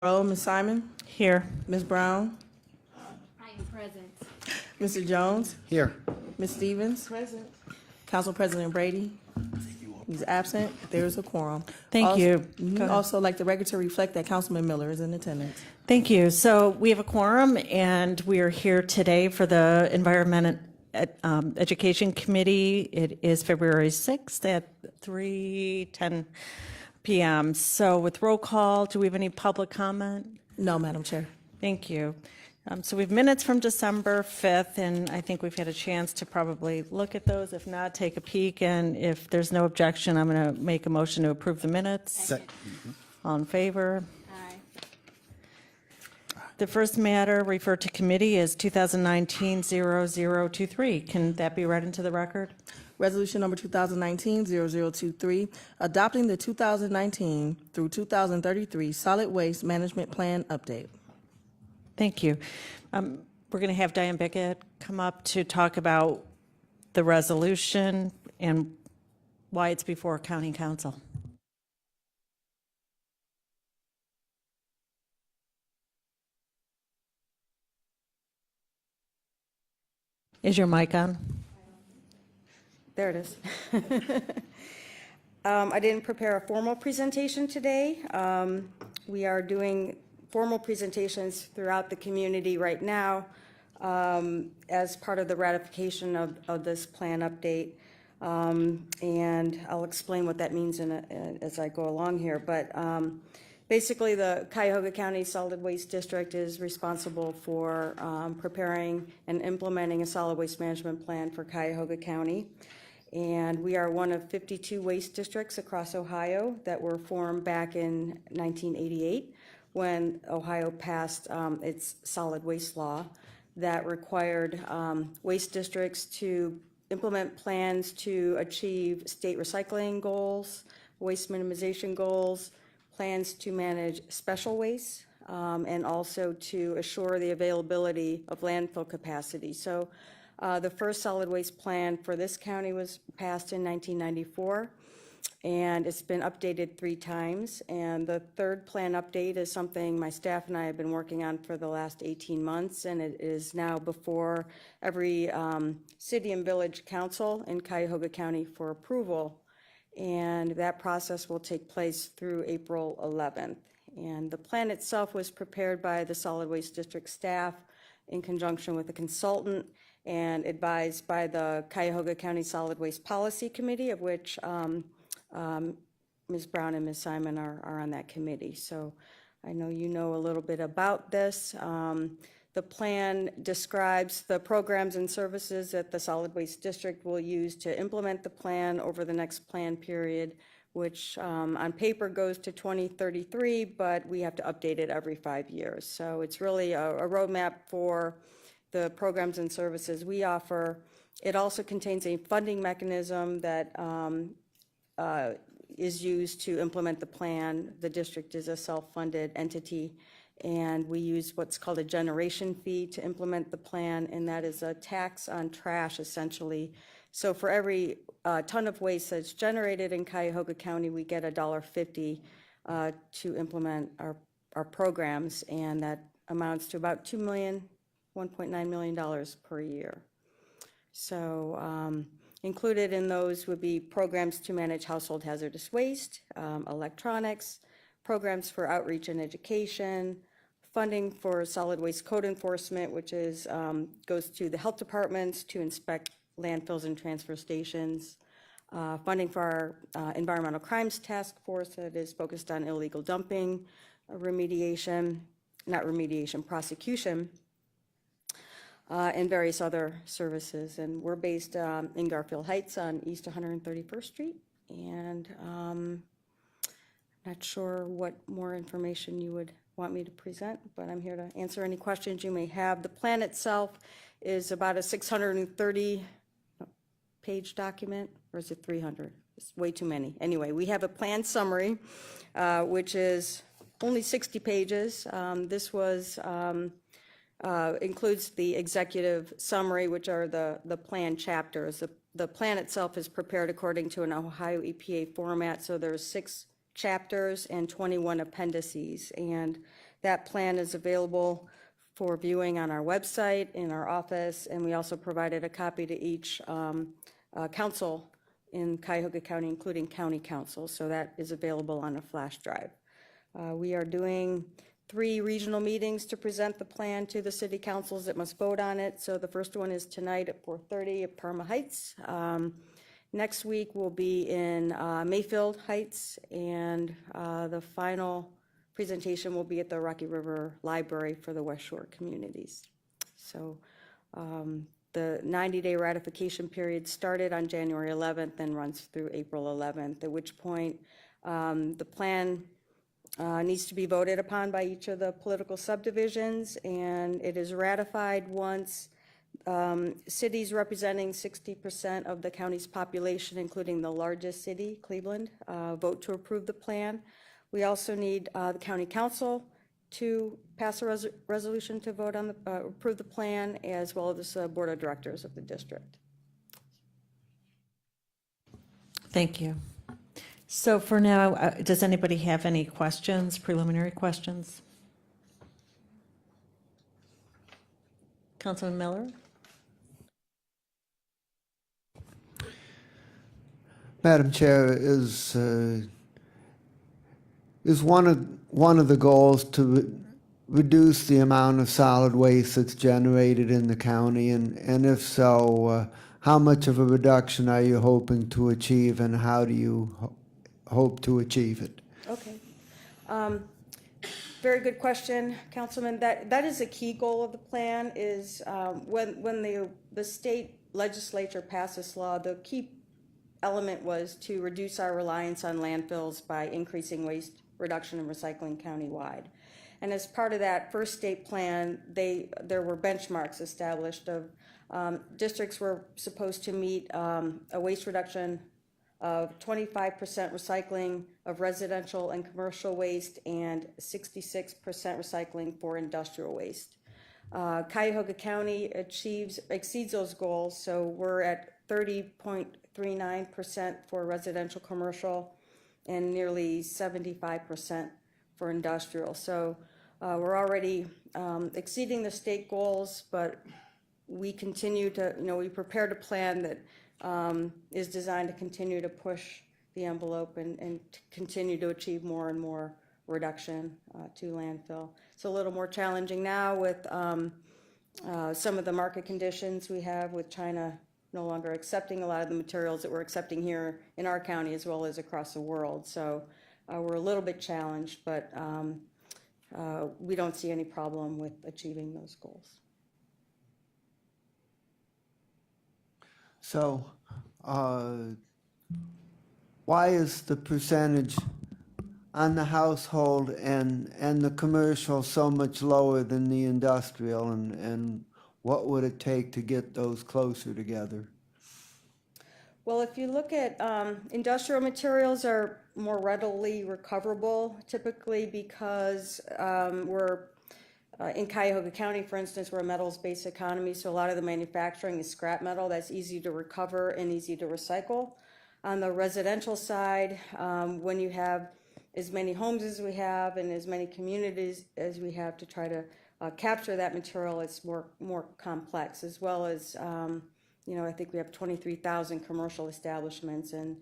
Oh, Ms. Simon, Here. Ms. Brown, I am present. Mr. Jones, Here. Ms. Stevens. Present. Council President Brady. He's absent. There is a quorum. Thank you. Go ahead. Also, like the record to reflect that Councilman Miller is in attendance. Thank you. So we have a quorum, and we are here today for the Environment Education Committee. It is February 6th at 3:10 p.m. So with roll call, do we have any public comment? No, Madam Chair. Thank you. So we have minutes from December 5th, and I think we've had a chance to probably look at those. If not, take a peek, and if there's no objection, I'm going to make a motion to approve the minutes. All in favor? Aye. The first matter referred to committee is 2019-0023. Can that be read into the record? Resolution number 2019-0023, adopting the 2019 through 2033 Solid Waste Management Plan Update. Thank you. We're going to have Diane Bickett come up to talk about the resolution and why it's before County Council. Is your mic on? There it is. I didn't prepare a formal presentation today. We are doing formal presentations throughout the community right now as part of the ratification of this plan update. And I'll explain what that means as I go along here. But basically, the Cuyahoga County Solid Waste District is responsible for preparing and implementing a solid waste management plan for Cuyahoga County. And we are one of 52 waste districts across Ohio that were formed back in 1988 when Ohio passed its solid waste law that required waste districts to implement plans to achieve state recycling goals, waste minimization goals, plans to manage special waste, and also to assure the availability of landfill capacity. So the first solid waste plan for this county was passed in 1994, and it's been updated 3 times. And the third plan update is something my staff and I have been working on for the last 18 months, and it is now before every city and village council in Cuyahoga County for approval. And that process will take place through April 11th. And the plan itself was prepared by the Solid Waste District staff in conjunction with a consultant and advised by the Cuyahoga County Solid Waste Policy Committee, of which Ms. Brown and Ms. Simon are on that committee. So I know you know a little bit about this. The plan describes the programs and services that the Solid Waste District will use to implement the plan over the next plan period, which on paper goes to 2033, but we have to update it every 5 years. So it's really a roadmap for the programs and services we offer. It also contains a funding mechanism that is used to implement the plan. The district is a self-funded entity, and we use what's called a generation fee to implement the plan, and that is a tax on trash, essentially. So for every ton of waste that's generated in Cuyahoga County, we get $1.50 to implement our programs, and that amounts to about $1.9 million per year. So included in those would be programs to manage household hazardous waste, electronics, programs for outreach and education, funding for solid waste code enforcement, which is goes to the health departments to inspect landfills and transfer stations, funding for our environmental crimes task force that is focused on illegal dumping, prosecution, and various other services. And we're based in Garfield Heights on East 131st Street. And I'm not sure what more information you would want me to present, but I'm here to answer any questions you may have. The plan itself is about a 630-page document, or is it 300? It's way too many. Anyway, we have a plan summary, which is only 60 pages. This was includes the executive summary, which are the plan chapters. The plan itself is prepared according to an Ohio EPA format, so there's 6 chapters and 21 appendices, and That plan is available for viewing on our website, in our office, and we also provided a copy to each council in Cuyahoga County, including county council, so that is available on a flash drive. We are doing 3 regional meetings to present the plan to the city councils that must vote on it. So the first one is tonight at 4:30 at Parma Heights. Next week will be in Mayfield Heights, and the final presentation will be at the Rocky River Library for the West Shore communities. So the 90-day ratification period started on January 11th and runs through April 11th, at which point the plan needs to be voted upon by each of the political subdivisions, and it is ratified once cities representing 60% of the county's population, including the largest city, Cleveland, vote to approve the plan. We also need the county council to pass a resolution to vote on approve the plan, as well as the board of directors of the district. Thank you. So for now, does anybody have any questions, preliminary questions? Councilman Miller? Madam Chair, is one of the goals to reduce the amount of solid waste that's generated in the county, and if so, how much of a reduction are you hoping to achieve, and how do you hope to achieve it? Okay. Very good question, Councilman. That is a key goal of the plan, is when the state legislature passed this law, the key element was to reduce our reliance on landfills by increasing waste reduction and recycling countywide. And as part of that first state plan, there were benchmarks established of districts were supposed to meet a waste reduction of 25% recycling of residential and commercial waste and 66% recycling for industrial waste. Cuyahoga County exceeds those goals, so we're at 30.39% for residential commercial and nearly 75% for industrial. So we're already exceeding the state goals, but we continue to, we prepared a plan that is designed to continue to push the envelope and to continue to achieve more and more reduction to landfill. It's a little more challenging now with some of the market conditions we have, with China no longer accepting a lot of the materials that we're accepting here in our county as well as across the world. So we're a little bit challenged, but we don't see any problem with achieving those goals. So, why is the percentage on the household and the commercial so much lower than the industrial, and what would it take to get those closer together? Well, if you look at industrial materials are more readily recoverable, typically because we're in Cuyahoga County, for instance, we're a metals-based economy, so a lot of the manufacturing is scrap metal that's easy to recover and easy to recycle. On the residential side, when you have as many homes as we have and as many communities as we have to try to capture that material, it's more complex, as well as, I think we have 23,000 commercial establishments, and,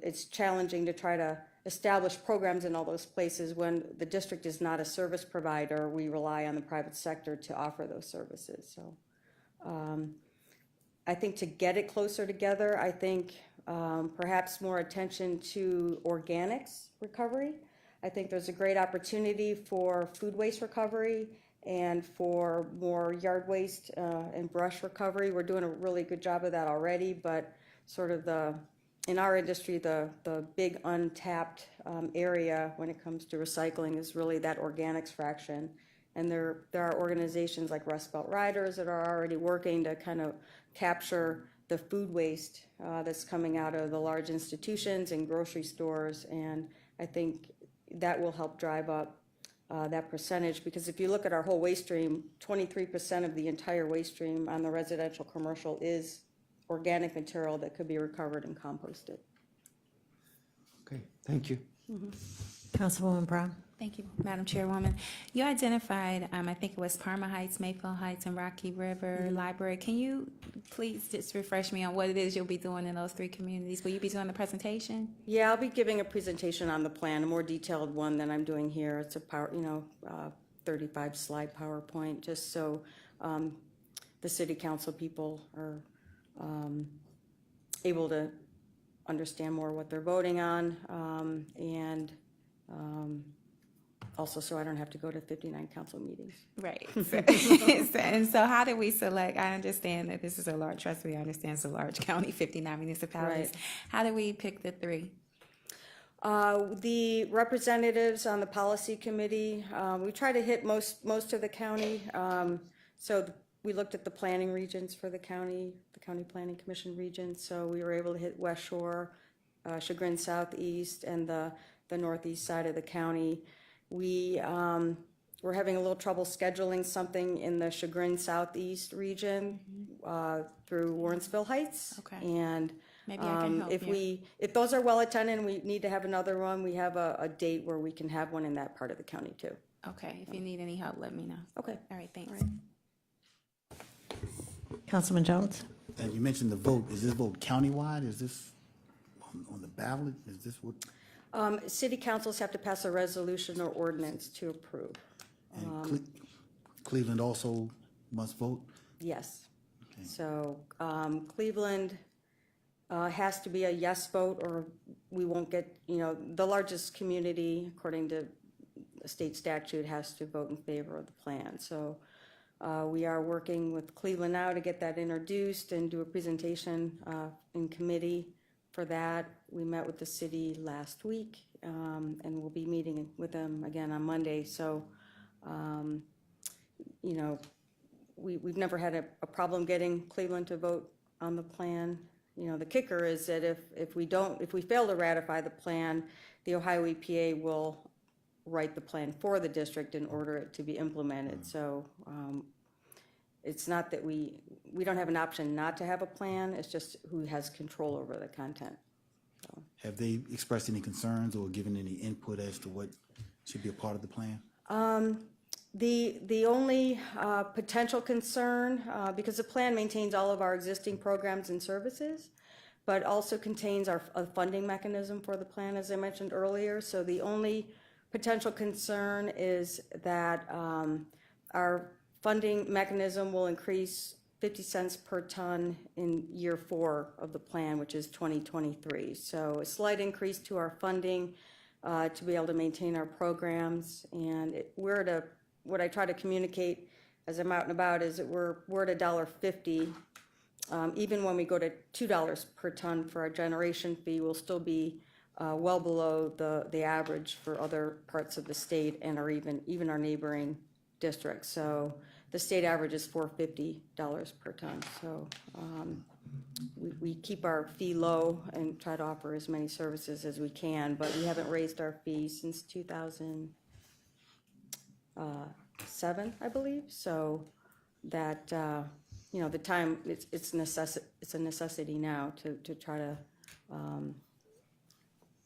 it's challenging to try to establish programs in all those places when the district is not a service provider. We rely on the private sector to offer those services. So I think to get it closer together, I think perhaps more attention to organics recovery. I think there's a great opportunity for food waste recovery and for more yard waste and brush recovery. We're doing a really good job of that already, but sort of in our industry, the big untapped area when it comes to recycling is really that organics fraction. And there are organizations like Rust Belt Riders that are already working to kind of capture the food waste that's coming out of the large institutions and grocery stores. And I think that will help drive up that percentage, because if you look at our whole waste stream, 23% of the entire waste stream on the residential commercial is organic material that could be recovered and composted. Okay, thank you. Councilwoman Brown? Thank you, Madam Chairwoman. You identified, I think it was Parma Heights, Mayfield Heights, and Rocky River Library. Can you please just refresh me on what it is you'll be doing in those three communities? Will you be doing the presentation? Yeah, I'll be giving a presentation on the plan, a more detailed one than I'm doing here. It's a 35 slide PowerPoint, just so the city council people are able to understand more what they're voting on, and also so I don't have to go to 59 council meetings. Right. And so how do we select? I understand that this is a large, trust me, I understand it's a large county, 59 municipalities. Right. How do we pick the three? The representatives on the policy committee, we try to hit most of the county. So we looked at the planning regions for the county planning commission region. So we were able to hit West Shore, Chagrin Southeast, and the northeast side of the county. We're having a little trouble scheduling something in the Chagrin Southeast region through Warrensville Heights. Okay. And Maybe I can help you. if those are well attended and we need to have another one, we have a date where we can have one in that part of the county too. Okay, if you need any help, let me know. Okay. All right, thanks. Councilman Jones? And you mentioned the vote. Is this vote countywide? Is this on the ballot? Is this what? City councils have to pass a resolution or ordinance to approve. And Cleveland also must vote? Yes. So Cleveland has to be a yes vote, or we won't get, the largest community, according to the state statute, has to vote in favor of the plan. So we are working with Cleveland now to get that introduced and do a presentation in committee for that. We met with the city last week, and we'll be meeting with them again on Monday. So, we've never had a problem getting Cleveland to vote on the plan. The kicker is that if we fail to ratify the plan, the Ohio EPA will write the plan for the district in order it to be implemented. So it's not that we don't have an option not to have a plan, it's just who has control over the content. So. Have they expressed any concerns or given any input as to what should be a part of the plan? The only potential concern, because the plan maintains all of our existing programs and services, but also contains a funding mechanism for the plan, as I mentioned earlier. So the only potential concern is that our funding mechanism will increase 50 cents per ton in year 4 of the plan, which is 2023. So a slight increase to our funding to be able to maintain our programs. And we're at what I try to communicate as I'm out and about is that we're at $1.50. Even when we go to $2 per ton for our generation fee, we'll still be well below the average for other parts of the state and even our neighboring districts. So the state average is $4.50 per ton. So we keep our fee low and try to offer as many services as we can, but we haven't raised our fee since 2007, I believe. So that the time it's a necessity now to try to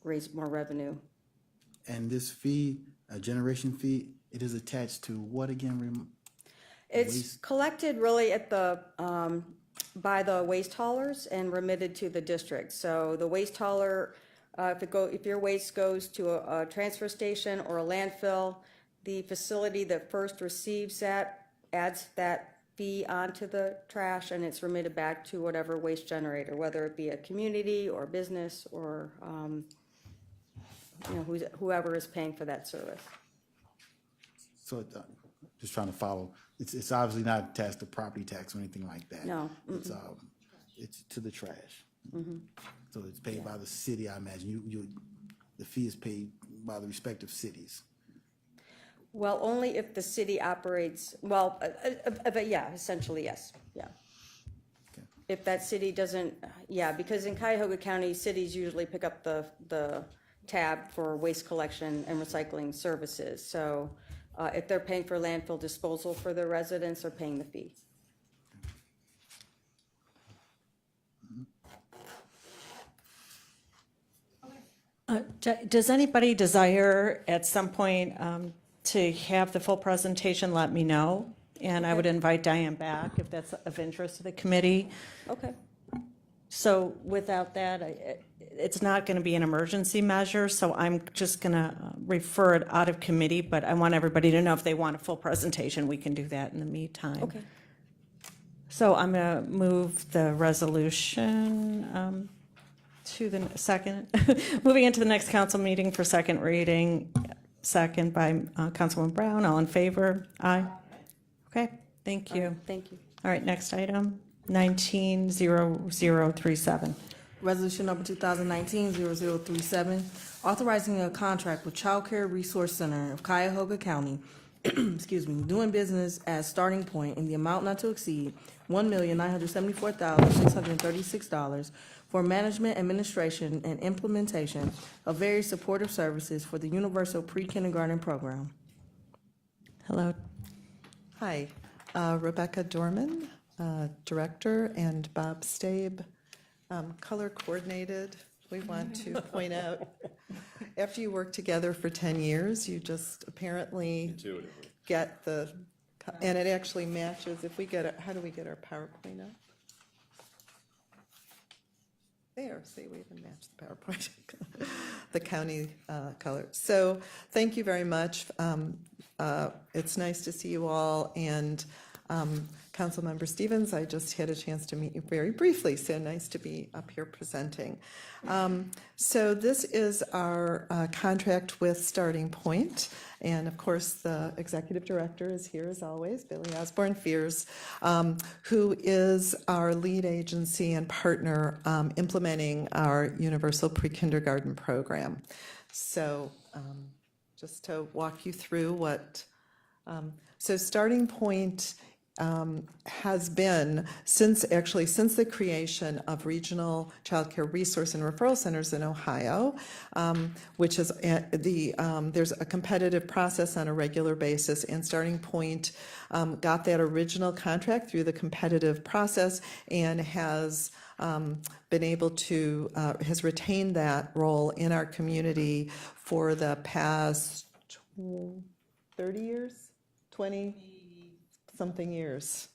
raise more revenue. And this fee, a generation fee, it is attached to what again? It's collected really at by the waste haulers and remitted to the district. So the waste hauler, if your waste goes to a transfer station or a landfill, the facility that first receives that adds that fee onto the trash, and it's remitted back to whatever waste generator, whether it be a community or business or whoever is paying for that service. So just trying to follow. It's obviously not attached to property tax or anything like that. No. It's to the trash. So it's paid by the city, I imagine. The fee is paid by the respective cities. Well, only if the city operates, but yeah, essentially, yes, yeah. Okay. If that city doesn't, because in Cuyahoga County, cities usually pick up the tab for waste collection and recycling services. So if they're paying for landfill disposal for their residents, they're paying the fee. Does anybody desire at some point to have the full presentation? Let me know. And I would invite Diane back if that's of interest to the committee. Okay. So without that, it's not going to be an emergency measure, so I'm just going to refer it out of committee, but I want everybody to know if they want a full presentation, we can do that in the meantime. Okay. So I'm going to move the resolution to the second, moving into the next council meeting for second reading, second by Councilwoman Brown. All in favor? Aye. Okay, thank you. Thank you. All right, next item, 190037. Resolution number 2019-0037, authorizing a contract with Child Care Resource Center of Cuyahoga County, excuse me, doing business as Starting Point in the amount not to exceed $1,974,636 for management, administration, and implementation of various supportive services for the Universal Pre-Kindergarten Program. Hello. Hi, Rebecca Dorman, Director, and Bob Stabe, color coordinated. We want to point out, after you work together for 10 years, you just apparently get the, and it actually matches, if we get it, how do we get our PowerPoint up? There, see, we even matched the PowerPoint, the county color. So thank you very much. It's nice to see you all, and Councilmember Stevens, I just had a chance to meet you very briefly, so nice to be up here presenting. So this is our contract with Starting Point, and of course the Executive Director is here as always, Billy Osborne Fears, who is our lead agency and partner implementing our Universal Pre-Kindergarten Program. So just to walk you through what, so Starting Point has been, since the creation of regional child care resource and referral centers in Ohio, which is there's a competitive process on a regular basis, and Starting Point got that original contract through the competitive process and has been able to, has retained that role in our community for the past 30 years, 20-something years,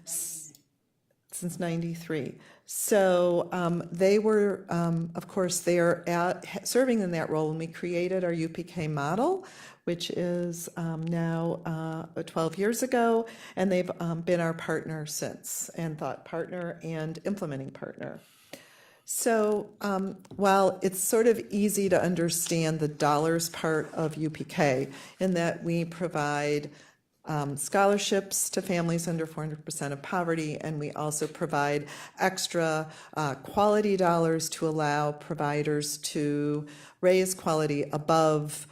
since 93. So they were, of course, they are serving in that role when we created our UPK model, which is now 12 years ago, and they've been our partner since, and thought partner and implementing partner. So while it's sort of easy to understand the dollars part of UPK in that we provide scholarships to families under 400% of poverty, and we also provide extra quality dollars to allow providers to raise quality above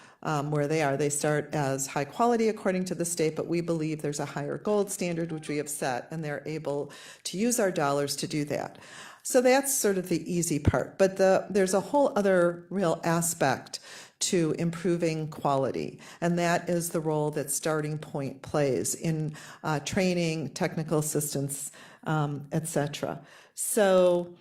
where they are. They start as high quality according to the state, but we believe there's a higher gold standard which we have set, and they're able to use our dollars to do that. So that's sort of the easy part, but there's a whole other real aspect to improving quality, and that is the role that Starting Point plays in training, technical assistance, etc. So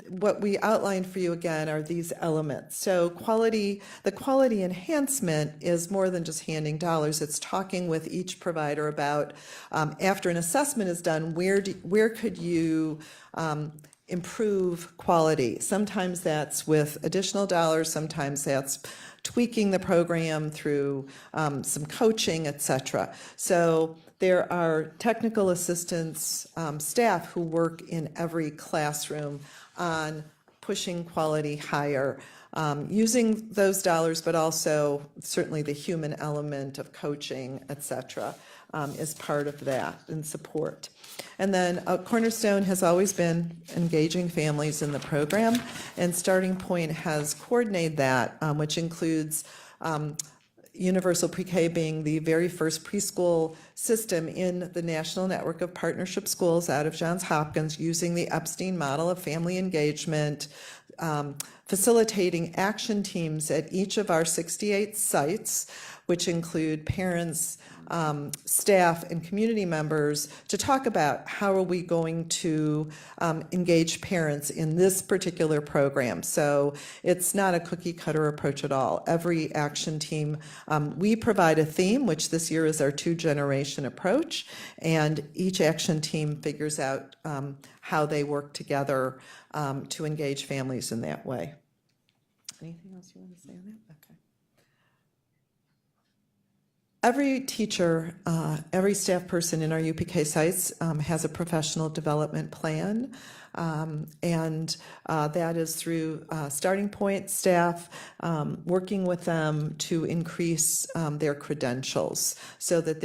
what we outlined for you again are these elements. So the quality enhancement is more than just handing dollars. It's talking with each provider about, after an assessment is done, where could you improve quality. Sometimes that's with additional dollars, sometimes that's tweaking the program through some coaching, etc. So there are technical assistance staff who work in every classroom on pushing quality higher, using those dollars, but also certainly the human element of coaching, etc. Is part of that and support. And then a cornerstone has always been engaging families in the program, and Starting Point has coordinated that, which includes Universal Pre-K being the very first preschool system in the National Network of Partnership Schools out of Johns Hopkins, using the Epstein model of family engagement, facilitating action teams at each of our 68 sites, which include parents, staff and community members to talk about how are we going to engage parents in this particular program. So it's not a cookie cutter approach at all. Every action team, we provide a theme, which this year is our 2-generation approach, and each action team figures out how they work together to engage families in that way. Anything else you want to say on that? Okay. Every teacher, every staff person in our UPK sites has a professional development plan, and that is through Starting Point staff, working with them to increase their credentials so that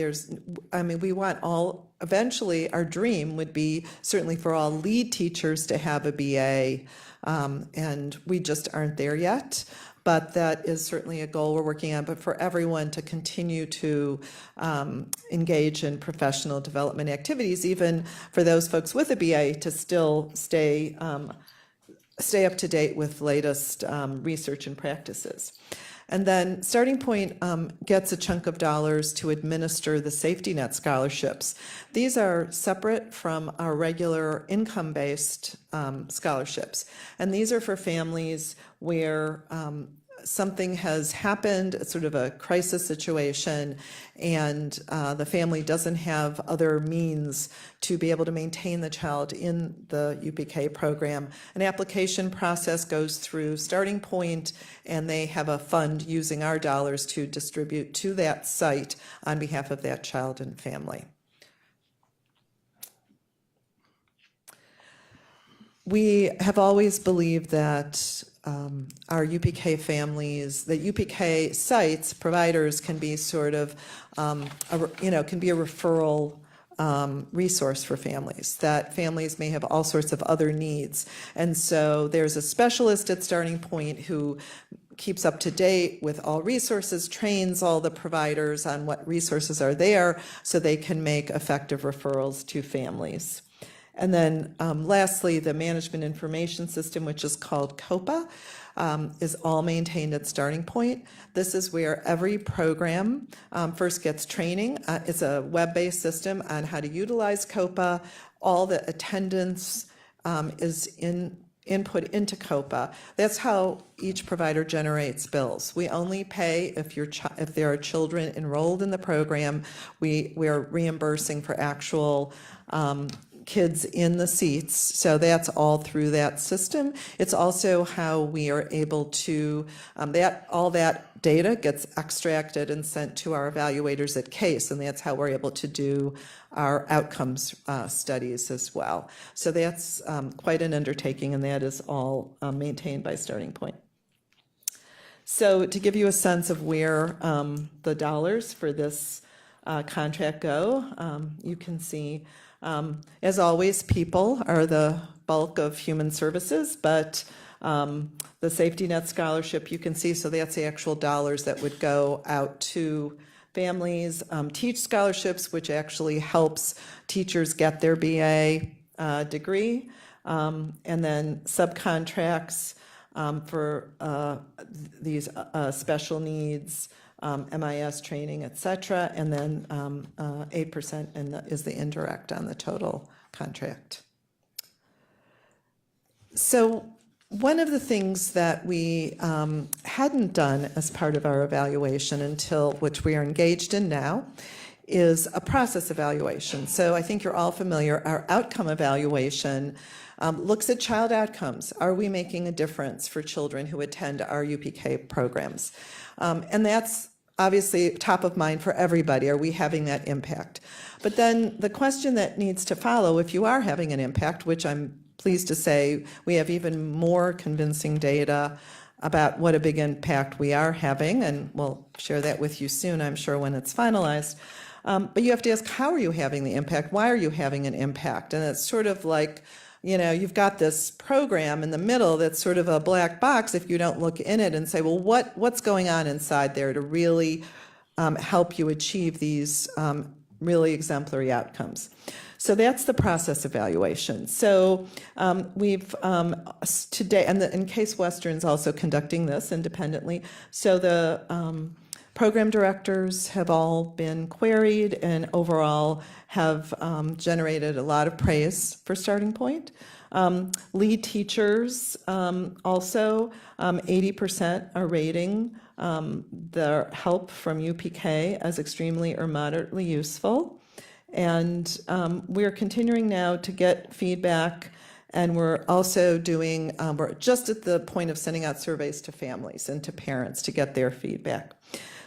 we want eventually our dream would be certainly for all lead teachers to have a BA, and we just aren't there yet. But that is certainly a goal we're working on, but for everyone to continue to engage in professional development activities, even for those folks with a BA to still stay up to date with latest research and practices. And then Starting Point gets a chunk of dollars to administer the safety net scholarships. These are separate from our regular income-based scholarships. And these are for families where something has happened, it's sort of a crisis situation, and the family doesn't have other means to be able to maintain the child in the UPK program. An application process goes through Starting Point, and they have a fund using our dollars to distribute to that site on behalf of that child and family. We have always believed that our UPK families, that UPK sites, providers can be sort of, can be a referral resource for families, that families may have all sorts of other needs. And so there's a specialist at Starting Point who keeps up to date with all resources, trains all the providers on what resources are there so they can make effective referrals to families. And then lastly, the management information system, which is called COPA, is all maintained at Starting Point. This is where every program first gets training. It's a web-based system on how to utilize COPA. All the attendance is input into COPA. That's how each provider generates bills. We only pay if there are children enrolled in the program. We're reimbursing for actual kids in the seats, so that's all through that system. It's also how we are able to, all that data gets extracted and sent to our evaluators at CASE, and that's how we're able to do our outcomes studies as well. So that's quite an undertaking, and that is all maintained by Starting Point. So to give you a sense of where the dollars for this contract go, you can see as always, people are the bulk of human services, but the safety net scholarship you can see, so that's the actual dollars that would go out to families. Teach scholarships, which actually helps teachers get their BA degree, and then subcontracts for these special needs, MIS training, et cetera, and then 8% is the indirect on the total contract. So one of the things that we hadn't done as part of our evaluation which we are engaged in now, is a process evaluation. So I think you're all familiar, our outcome evaluation looks at child outcomes. Are we making a difference for children who attend our UPK programs? And that's obviously top of mind for everybody. Are we having that impact? But then the question that needs to follow, if you are having an impact, which I'm pleased to say we have even more convincing data about what a big impact we are having, and we'll share that with you soon, I'm sure, when it's finalized. But you have to ask, how are you having the impact? Why are you having an impact? And it's sort of like, you've got this program in the middle that's sort of a black box if you don't look in it and say, well, what's going on inside there to really help you achieve these really exemplary outcomes. So that's the process evaluation. So we've today, and Case Western's also conducting this independently. So the Program directors have all been queried and overall have generated a lot of praise for Starting Point. Lead teachers also, 80% are rating the help from UPK as extremely or moderately useful. And we're continuing now to get feedback, and we're also doing, we're just at the point of sending out surveys to families and to parents to get their feedback.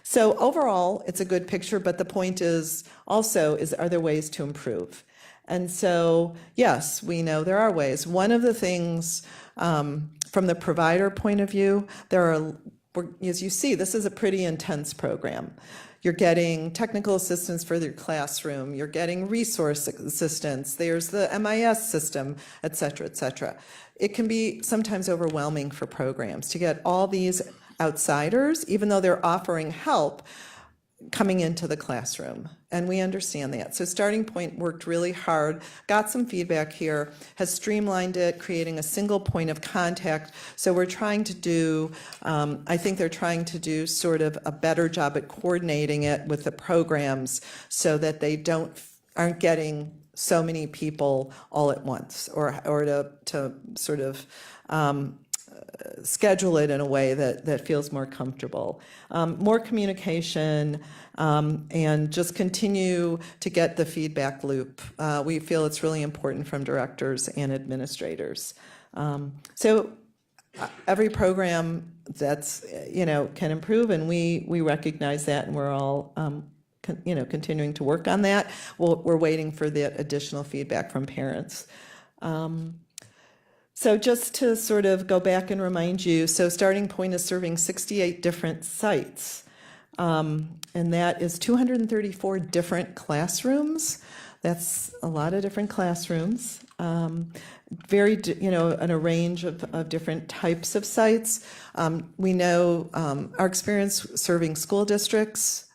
So overall, it's a good picture, but the point is also, are there ways to improve? And so, yes, we know there are ways. One of the things from the provider point of view, as you see, this is a pretty intense program. You're getting technical assistance for your classroom, you're getting resource assistance, there's the MIS system, et cetera, et cetera. It can be sometimes overwhelming for programs to get all these outsiders, even though they're offering help, coming into the classroom, and we understand that. So Starting Point worked really hard, got some feedback here, has streamlined it, creating a single point of contact. So we're trying to do, I think they're trying to do sort of a better job at coordinating it with the programs so that they aren't getting so many people all at once, or to sort of schedule it in a way that feels more comfortable. More communication, and just continue to get the feedback loop. We feel it's really important from directors and administrators. So every program that's, can improve, and we recognize that, and we're all, continuing to work on that. We're waiting for the additional feedback from parents. So just to sort of go back and remind you, so Starting Point is serving 68 different sites, and that is 234 different classrooms. That's a lot of different classrooms, in a range of different types of sites. We know our experience serving school districts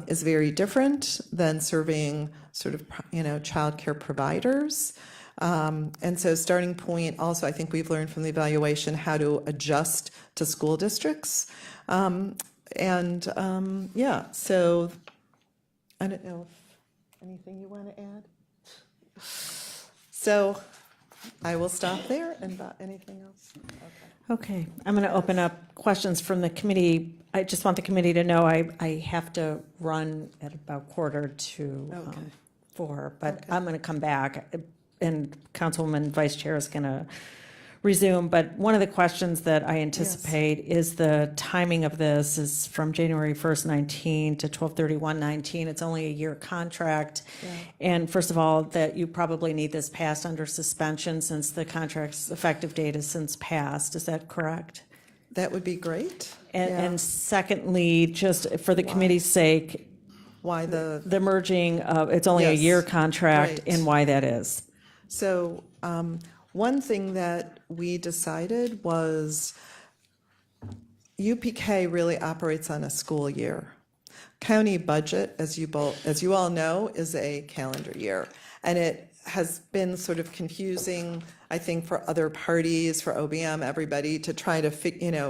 is very different than serving sort of, childcare providers. And so Starting Point also, I think we've learned from the evaluation how to adjust to school districts. So I don't know if anything you want to add? So I will stop there, and anything else? Okay, I'm going to open up questions from the committee. I just want the committee to know I have to run at about 4:45, but I'm going to come back. And Councilwoman Vice Chair is going to resume, but one of the questions that I anticipate is the timing of this is from January 1st, 19 to 12/31/19. It's only a year contract. Yeah. And first of all, that you probably need this passed under suspension since the contract's effective date is since passed. Is that correct? That would be great. And secondly, just for the committee's sake, why the merging of, it's only a year contract, right. and why that is. So one thing that we decided was UPK really operates on a school year. County budget, as you all know, is a calendar year, and it has been sort of confusing, I think, for other parties, for OBM, everybody, to try to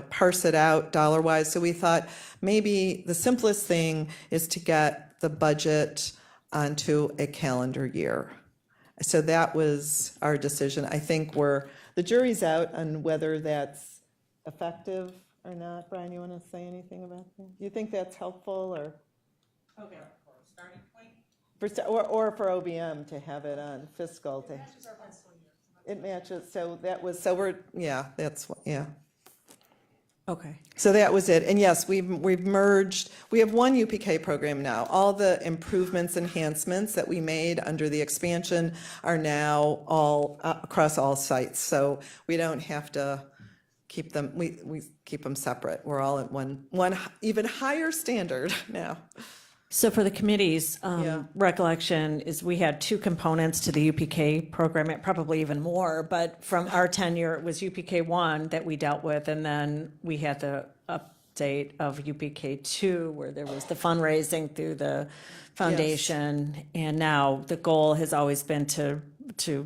parse it out dollar-wise. So we thought maybe the simplest thing is to get the budget onto a calendar year. So that was our decision. I think the jury's out on whether that's effective or not. Brian, you want to say anything about that? Do you think that's helpful, or? Okay, for Starting Point? Or for OBM to have it on fiscal. It matches our fiscal year. It matches, Okay. So that was it. And yes, we've merged, we have one UPK program now. All the improvements, enhancements that we made under the expansion are now all across all sites. So we don't have to keep them, we keep them separate. We're all at one even higher standard now. So for the committee's recollection is we had two components to the UPK program, probably even more, but from our tenure, it was UPK 1 that we dealt with, and then we had the update of UPK 2 where there was the fundraising through the foundation, and now the goal has always been to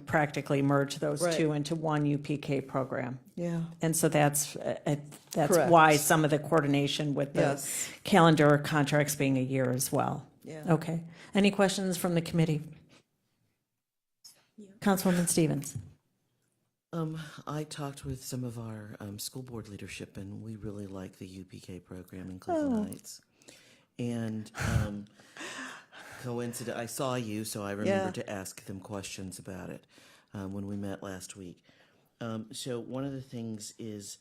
practically merge those two into one UPK program. Yeah. And so that's Correct. why some of the coordination with the Yes. calendar contracts being a year as well. Yeah. Okay. Any questions from the committee? Councilwoman Stevens. I talked with some of our school board leadership, and we really like the UPK program in Cleveland Heights. And coincident, I saw you, so I remembered to ask them questions about it when we met last week. So one of the things is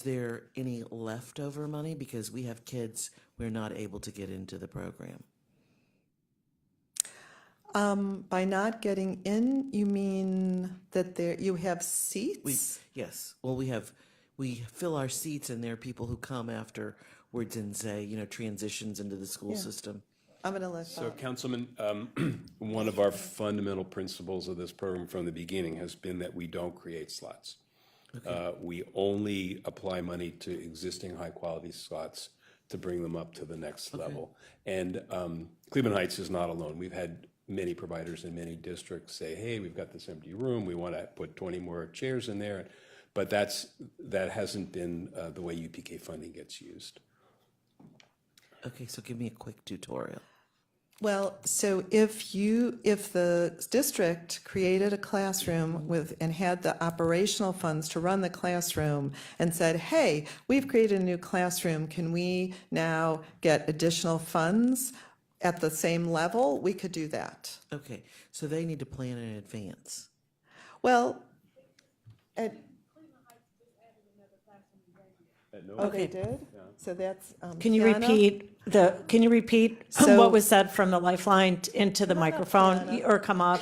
there any leftover money? Because we have kids we're not able to get into the program. By not getting in, you mean that you have seats? Yes. Well, we fill our seats, and there are people who come afterwards and say, transitions into the school system. I'm going to let So, Bob. Councilman, one of our fundamental principles of this program from the beginning has been that we don't create slots. We only apply money to existing high-quality slots to bring them up to the next level. And Cleveland Heights is not alone. We've had many providers in many districts say, hey, we've got this empty room, we want to put 20 more chairs in there. But that hasn't been the way UPK funding gets used. Okay, so give me a quick tutorial. Well, so if the district created a classroom and had the operational funds to run the classroom and said, hey, we've created a new classroom, can we now get additional funds at the same level? We could do that. Okay, so they need to plan in advance. Well, Okay. they did? So that's, Can you Kiana? repeat So- what was said from the lifeline into the microphone Kiana. or come up?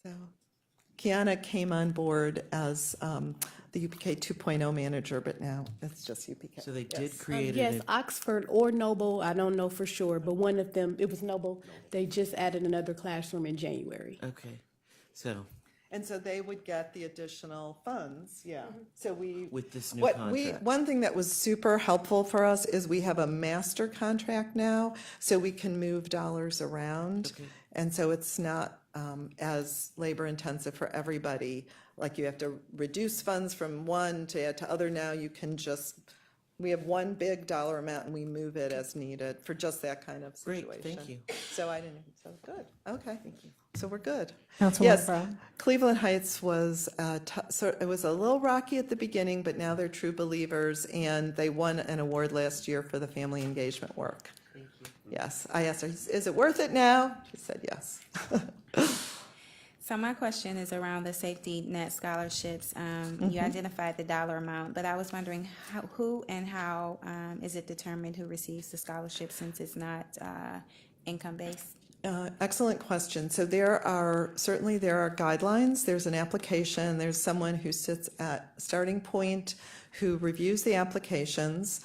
So Kiana came on board as the UPK 2.0 manager, but now it's just UPK. So they did create Yes, an Oxford or Noble, I don't know for sure, but one of them, it was Noble. They just added another classroom in January. okay. So And so they would get the additional funds, yeah. So with this new contract. one thing that was super helpful for us is we have a master contract now, so we can move dollars around. Okay. And so it's not as labor intensive for everybody. Like you have to reduce funds from one to add to other. Now you can we have one big dollar amount and we move it as needed for just that kind of Great, situation. thank you. So good, okay. Thank you. So we're good. Councilwoman Yes, Brown? Cleveland Heights was, it was a little rocky at the beginning, but now they're true believers, and they won an award last year for the family engagement work. Thank you. Yes, I asked her, is it worth it now? She said yes. So my question is around the safety net scholarships. You identified the dollar amount, but I was wondering who and how is it determined who receives the scholarship since it's not income-based? Excellent question. So there are guidelines. There's an application. There's someone who sits at starting point who reviews the applications.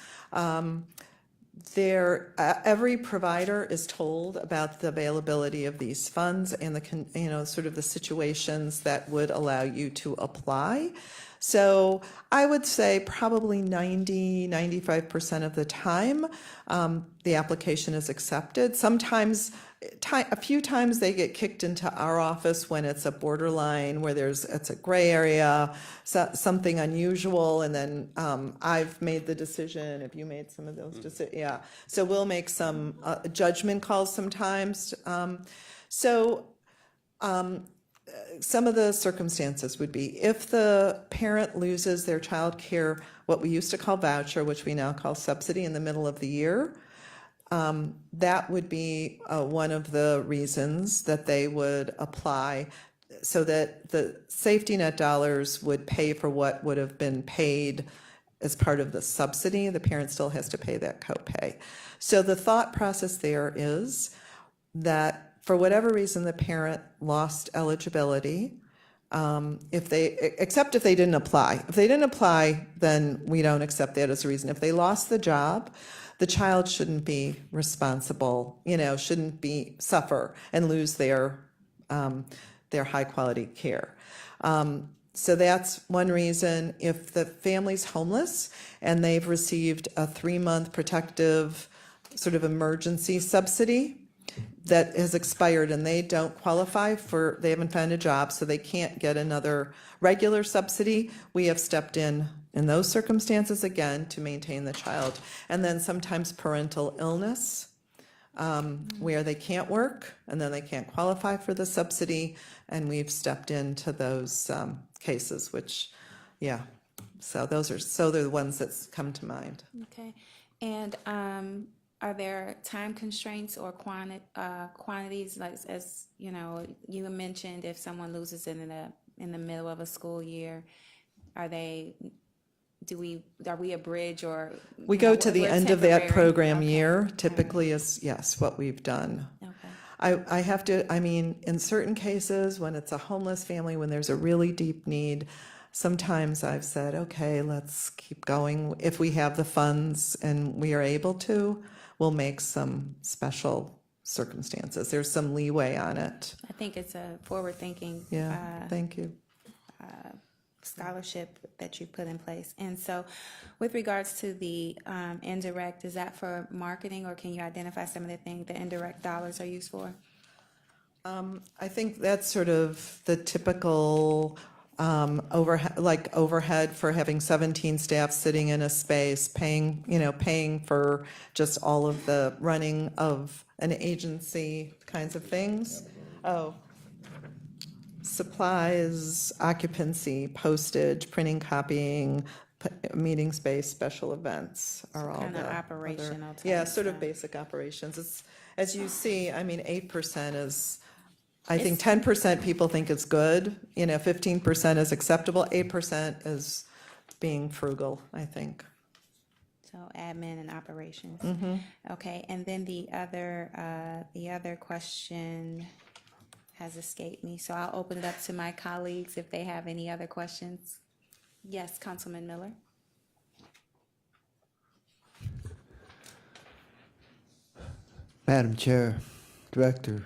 Every provider is told about the availability of these funds and sort of the situations that would allow you to apply. So I would say probably 95% of the time, the application is accepted. Sometimes, a few times they get kicked into our office when it's a borderline, where it's a gray area, something unusual, and then I've made the decision. Have you made some of those decisions? Yeah. So we'll make some judgment calls sometimes. Some of the circumstances would be if the parent loses their child care, what we used to call voucher, which we now call subsidy, in the middle of the year. That would be one of the reasons that they would apply, so that the safety net dollars would pay for what would have been paid as part of the subsidy. The parent still has to pay that copay. So the thought process there is that for whatever reason the parent lost eligibility, except if they didn't apply. If they didn't apply, then we don't accept that as a reason. If they lost the job, the child shouldn't be responsible, shouldn't suffer and lose their high quality care. So that's one reason. If the family's homeless and they've received a 3-month protective sort of emergency subsidy, that has expired and they don't qualify for, they haven't found a job, so they can't get another regular subsidy, we have stepped in those circumstances again to maintain the child. And then sometimes parental illness, where they can't work and then they can't qualify for the subsidy, and we've stepped into those cases, which, yeah. So they're the ones that come to mind. Okay. And are there time constraints or quantities, like, as you know, you mentioned if someone loses it in the middle of a school year, are we a bridge, or We go to the we're end of that temporary? program Okay. year, typically is, yes, what we've done. Okay. I have to, I mean, in certain cases, when it's a homeless family, when there's a really deep need, sometimes I've said, okay, let's keep going. If we have the funds and we are able to, we'll make some special circumstances. There's some leeway on it. I think it's a forward-thinking Yeah, thank you. scholarship that you put in place. And so with regards to the indirect, is that for marketing, or can you identify some of the things the indirect dollars are used for? I think that's sort of the typical overhead for having 17 staff sitting in a space, paying for just all of the running of an agency kinds of things. Oh, supplies, occupancy, postage, printing, copying, meeting space, special events are all Kind of the operational other, type yeah, sort of stuff. basic operations. It's, as you see, I mean, 8% is, I think 10% people think it's good, 15% is acceptable, 8% is being frugal, I think. So admin and operations. Mm-hmm. Okay, and then the other question has escaped me, so I'll open it up to my colleagues if they have any other questions. Yes, Councilman Miller. Madam Chair, Director,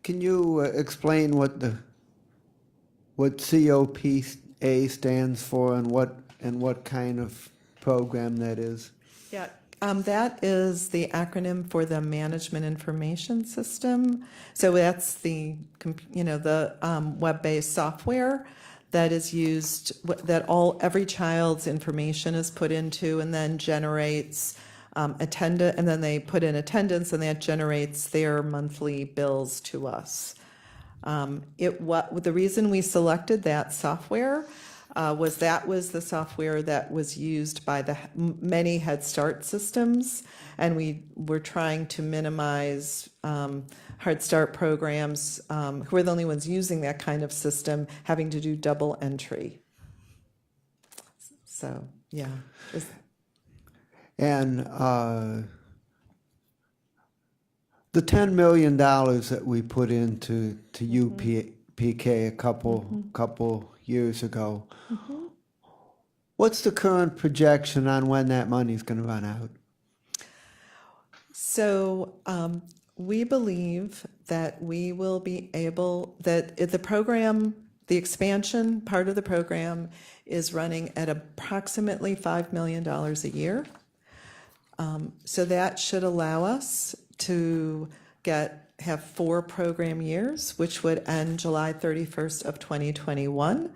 can you explain what COPA stands for and what kind of program that is? Yeah, that is the acronym for the Management Information System. So that's the web-based software that is used, that every child's information is put into, and then generates attendance, and then they put in attendance, and that generates their monthly bills to us. The reason we selected that software was the software that was used by the many Head Start systems, and we were trying to minimize Head Start programs, who are the only ones using that kind of system, having to do double entry. So, yeah. And the $10 million that we put into UPK a couple years ago, what's the current projection on when that money's going to run out? So we believe that we will be able, that the program, the expansion part of the program is running at approximately $5 million a year. So that should allow us to have 4 program years, which would end July 31st of 2021.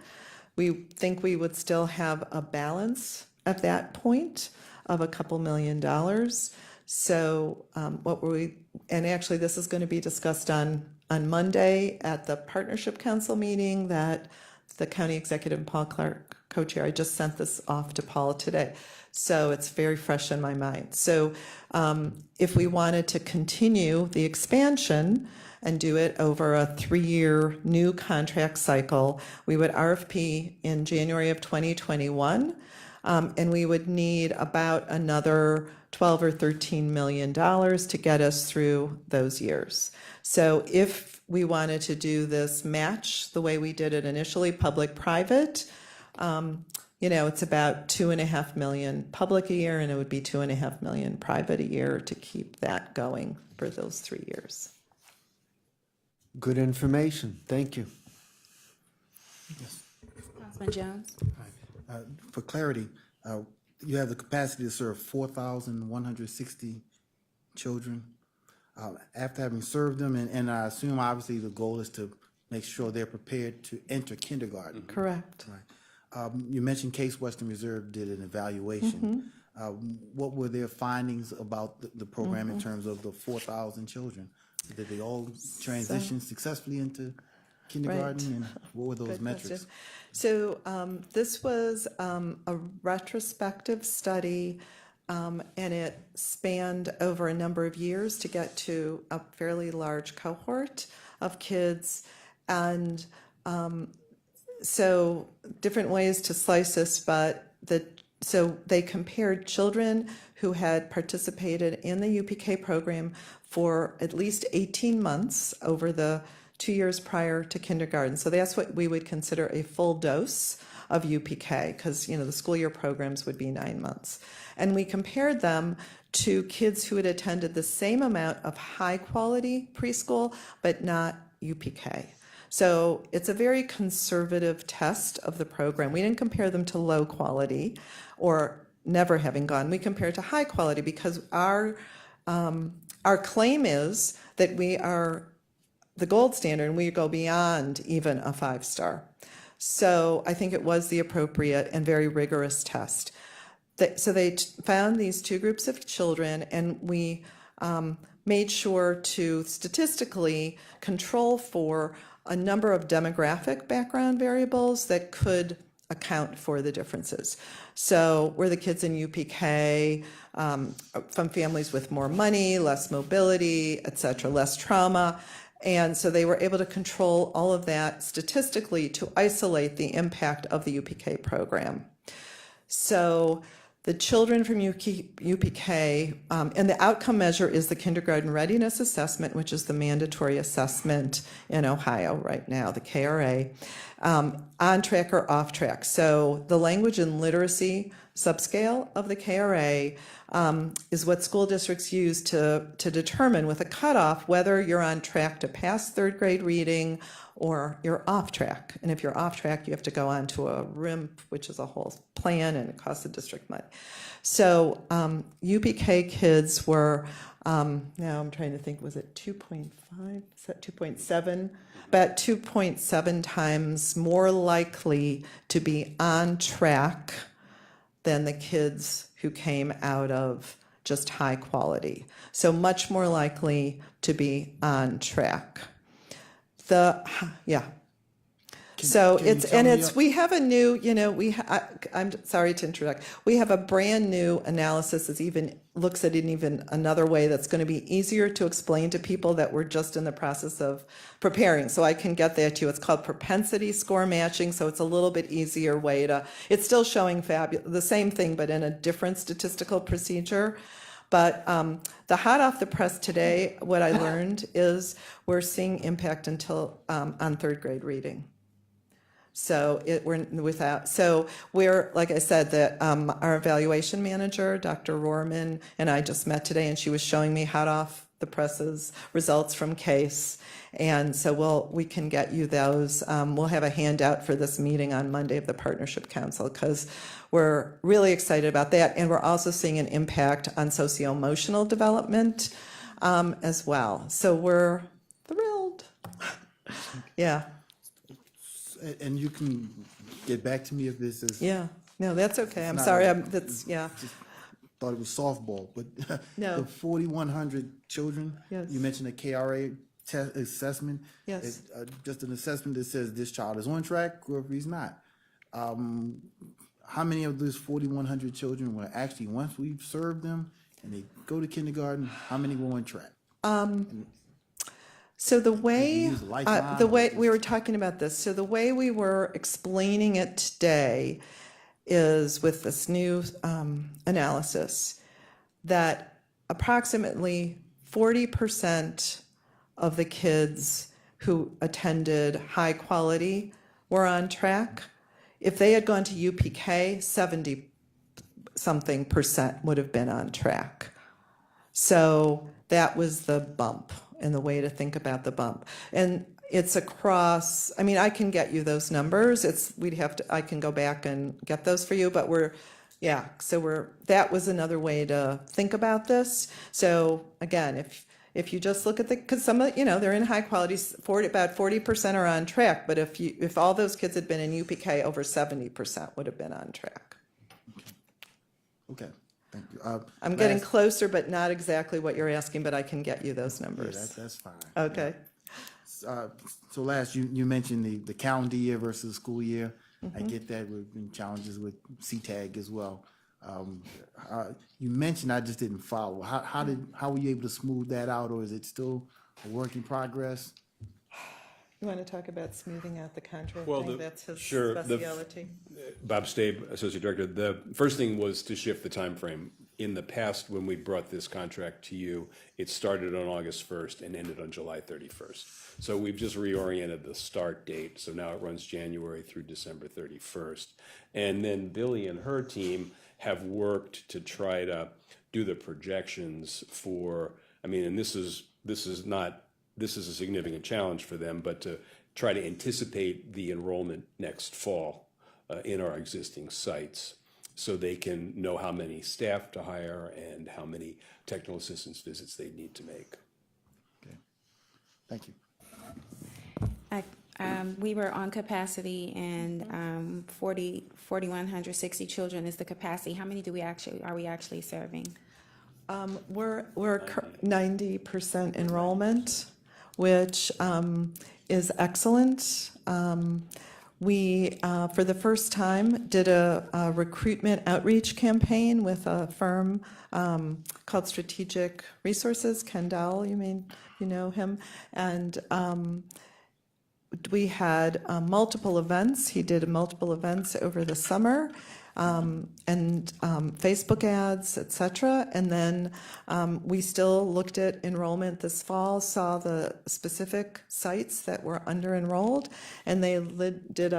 We think we would still have a balance at that point of a couple $1 million. So and actually this is going to be discussed on Monday at the Partnership Council meeting that the County Executive and Paul Clark co-chair. I just sent this off to Paula today. So it's very fresh in my mind. So if we wanted to continue the expansion and do it over a 3-year new contract cycle, we would RFP in January of 2021, and we would need about another $12 or $13 million to get us through those years. So if we wanted to do this match the way we did it initially, public-private, it's about $2.5 million public a year, and it would be $2.5 million private a year to keep that going for those 3 years. Good information. Thank you. Councilman Jones. For clarity, you have the capacity to serve 4,160 children. after having served them, and I assume obviously the goal is to make sure they're prepared to enter kindergarten. Correct. Right. You mentioned Case Western Reserve did an evaluation. What were their findings about the program in terms of the 4,000 children? Did they all transition successfully into kindergarten, and what were those Good metrics? question. So this was a retrospective study, and it spanned over a number of years to get to a fairly large cohort of kids. And so different ways to slice this, but so they compared children who had participated in the UPK program for at least 18 months over the 2 years prior to kindergarten. So that's what we would consider a full dose of UPK, because the school year programs would be 9 months. And we compared them to kids who had attended the same amount of high quality preschool, but not UPK. So it's a very conservative test of the program. We didn't compare them to low quality or never having gone. We compared to high quality because our claim is that we are the gold standard and we go beyond even a 5-star. So I think it was the appropriate and very rigorous test. So they found these two groups of children, and we made sure to statistically control for a number of demographic background variables that could account for the differences. So were the kids in UPK from families with more money, less mobility, et cetera, less trauma? And so they were able to control all of that statistically to isolate the impact of the UPK program. So the children from UPK, and the outcome measure is the Kindergarten Readiness Assessment, which is the mandatory assessment in Ohio right now, the KRA, on track or off track. So the language and literacy subscale of the KRA is what school districts use to determine with a cutoff whether you're on track to pass third grade reading or you're off track. And if you're off track, you have to go on to a RIMP, which is a whole plan, and it costs the district money. So UPK kids were, now I'm trying to think, was it 2.5? Is that 2.7? About 2.7 times more likely to be on track than the kids who came out of just high quality. So much more likely to be on track. So we have a new, I'm sorry to interrupt. We have a brand new analysis that even looks at it even another way that's going to be easier to explain to people that we're just in the process of preparing. So I can get that to you. It's called propensity score matching. So it's a little bit easier way it's still showing the same thing, but in a different statistical procedure. But the hot off the press today, what I learned is we're seeing impact until on third grade reading. So we're like I said, that our evaluation manager, Dr. Rohrman, and I just met today, and she was showing me hot off the presses results from CASE. And so we can get you those. We'll have a handout for this meeting on Monday of the Partnership Council, because we're really excited about that. And we're also seeing an impact on socio-emotional development as well. So we're thrilled. Yeah. And you can get back to me if this is. Yeah. No, that's okay. I'm not sorry. a- Just Thought it was softball, but No. the 4,100 children. Yes. You mentioned the KRA assessment. Yes. It's, just an assessment that says this child is on track or if he's not. How many of those 4,100 children were actually, once we've served them and they go to kindergarten, how many were on track? So the way, use Lifeline? we were talking about this, so the way we were explaining it today is with this new analysis that approximately 40% of the kids who attended high quality were on track. If they had gone to UPK, 70-something% would have been on track. So that was the bump and the way to think about the bump. And it's across, I can get you those numbers. I can go back and get those for you, but that was another way to think about this. So again, if you just look at because some of, they're in high quality, about 40% are on track, but if all those kids had been in UPK, over 70% would have been on track. Okay, thank you. I'm getting last- closer, but not exactly what you're asking, but I can get you those Yeah, numbers. that's fine. Okay. So last, you mentioned the calendar year versus school year. I get that with been challenges with CTAG as well. You mentioned, I just didn't follow. How were you able to smooth that out, or is it still a work in progress? You want to talk about smoothing out the contract Well, thing? That's his sure, specialty. Bob Stabe, Associate Director. The first thing was to shift the time frame. In the past, when we brought this contract to you, it started on August 1st and ended on July 31st. So we've just reoriented the start date. So now it runs January through December 31st. And then Billy and her team have worked to try to do the projections for, and this is a significant challenge for them, but to try to anticipate the enrollment next fall in our existing sites, so they can know how many staff to hire and how many technical assistance visits they need to make. Okay, thank you. We were on capacity, and 4,160 children is the capacity. How many are we actually serving? We're 90% enrollment, which is excellent. We, for the first time, did a recruitment outreach campaign with a firm called Strategic Resources. Kendall, you know him, and we had multiple events. He did multiple events over the summer, and Facebook ads, etc. And then we still looked at enrollment this fall, saw the specific sites that were under enrolled, and they did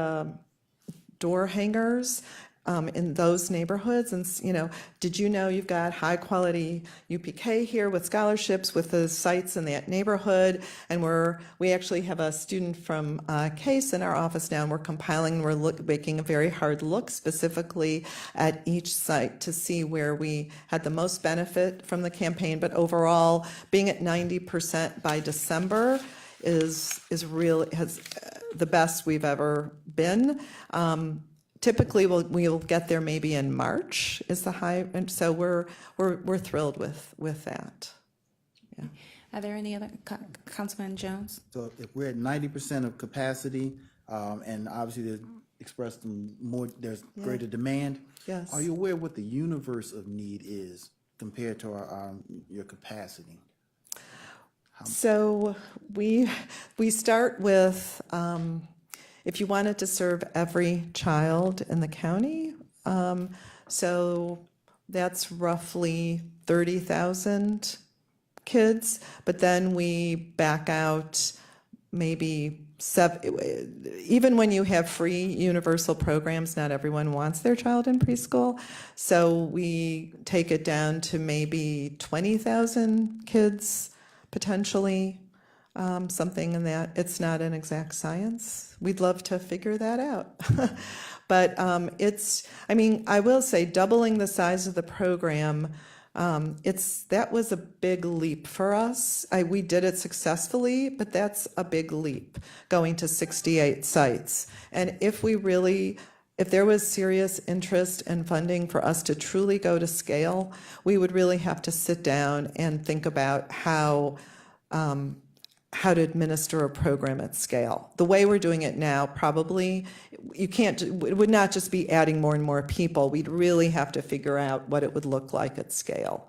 door hangers in those neighborhoods. And, did you know you've got high quality UPK here with scholarships with the sites in that neighborhood? And we actually have a student from CASE in our office now, and we're compiling, making a very hard look specifically at each site to see where we had the most benefit from the campaign. But overall, being at 90% by December is the best we've ever been. Typically, we'll get there maybe in March is the high, and so we're thrilled with that. Yeah. Are there any other, Councilman Jones? So if we're at 90% of capacity, and obviously there's expressed there's greater demand. Yes. Are you aware what the universe of need is compared to your capacity? So we start with. If you wanted to serve every child in the county, so that's roughly 30,000 kids, but then we back out maybe even when you have free universal programs, not everyone wants their child in preschool, so we take it down to maybe 20,000 kids potentially. Something in that. It's not an exact science. We'd love to figure that out. But I will say doubling the size of the program, that was a big leap for us. We did it successfully, but that's a big leap, going to 68 sites. And if there was serious interest and funding for us to truly go to scale, we would really have to sit down and think about how to administer a program at scale. The way we're doing it now, probably, it would not just be adding more and more people. We'd really have to figure out what it would look like at scale.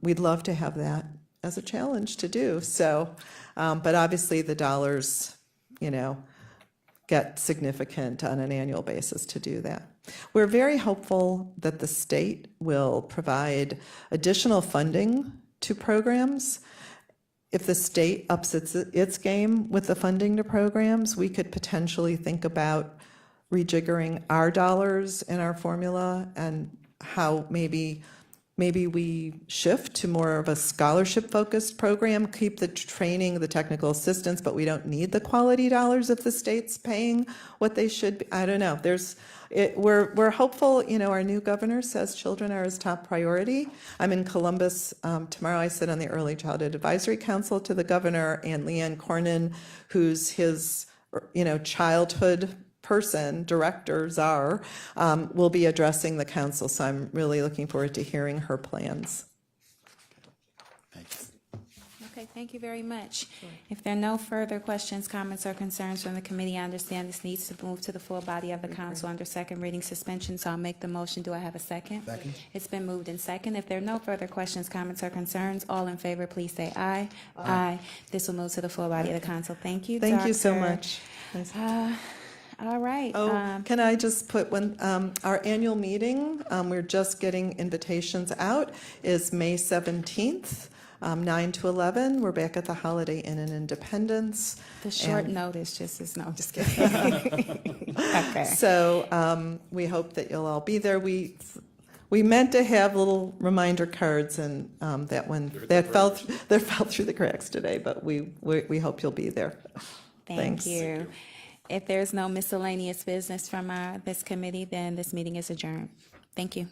We'd love to have that as a challenge to do. So, but obviously the dollars, get significant on an annual basis to do that. We're very hopeful that the state will provide additional funding to programs. If the state ups its game with the funding to programs, we could potentially think about rejiggering our dollars in our formula and how maybe maybe we shift to more of a scholarship-focused program, keep the training, the technical assistance, but we don't need the quality dollars if the state's paying what they should be. I don't know. We're hopeful. Our new governor says children are his top priority. I'm in Columbus tomorrow. I sit on the Early Childhood Advisory Council to the governor, and Leanne Cornyn, who's his, childhood person, director, czar, will be addressing the council. So I'm really looking forward to hearing her plans. Thanks. Okay, thank you very much. If there are no further questions, comments, or concerns from the committee, I understand this needs to move to the full body of the council under second reading suspension, so I'll make the motion. Do I have a second? Second. It's been moved in second. If there are no further questions, comments, or concerns, all in favor, please say aye. Aye. This will move to the full body of the council. Thank you, Thank you so Dr. much. All right. Can I just put our annual meeting, we're just getting invitations out, is May 17th, 9 to 11. We're back at the Holiday Inn in Independence. The short notice just is, no, I'm just kidding. Okay. So we hope that you'll all be there. We meant to have little reminder cards, and that fell through the cracks today, but we hope you'll be there. Thank Thanks. you. If there's no miscellaneous business from this committee, then this meeting is adjourned. Thank you.